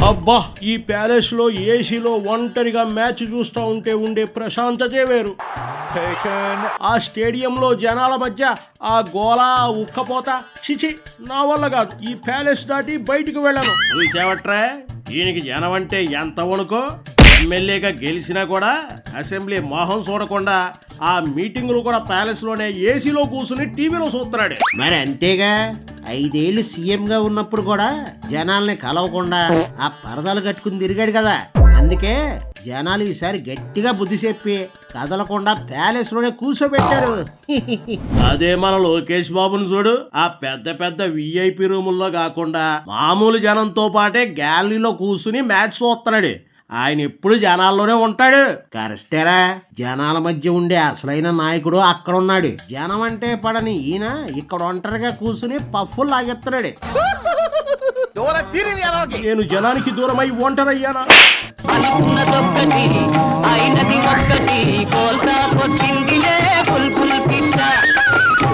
అబ్బా, ఈ ప్యాలెస్ లో ఏసీలో ఒంటరిగా మ్యాచ్ చూస్తూ ఉంటే ఉండే ప్రశాంతతే వేరు. ఆ స్టేడియంలో జనాల మధ్య ఆ గోల ఉక్కపోత చిచి నా వల్ల కాదు. ఈ ప్యాలెస్ దాటి బయటికి వెళ్ళను. చూసావట్రా, ఈయనకి జనం అంటే ఎంత వణుకో. ఎమ్మెల్యేగా గెలిచినా కూడా అసెంబ్లీ మోహం చూడకుండా ఆ మీటింగులు కూడా ప్యాలెస్ లోనే ఏసీలో కూర్చుని టీవీలో చూస్తున్నాడు. మరి అంతేగా, 5 ఏళ్ళు సీఎంగా ఉన్నప్పుడు కూడా జనాల్ని కలవకుండా ఆ పరదాలు కట్టుకుని తిరిగాడు కదా. అందుకే జనాలు ఈసారి గట్టిగా బుద్ధి చెప్పి కదలకుండా ప్యాలెస్ లోనే కూర్చోబెట్టారు. అదే మన లోకేష్ బాబుని చూడు, ఆ పెద్ద పెద్ద విఐపి రూముల్లో కాకుండా మామూలు జనంతో పాటే గ్యాలరీలో కూర్చుని మ్యాచ్ చూస్తున్నాడు. ఆయన ఎప్పుడు జనాల్లోనే ఉంటాడు. కరెస్టేరా, జనాల మధ్య ఉండే అసలైన నాయకుడు అక్కడ ఉన్నాడు. జనం అంటే పడని ఈయన ఇక్కడ ఒంటరిగా కూర్చుని పఫ్ఫులు లాగెత్తున్నాడు. నేను జనానికి దూరమై ఒంటరయ్యానా?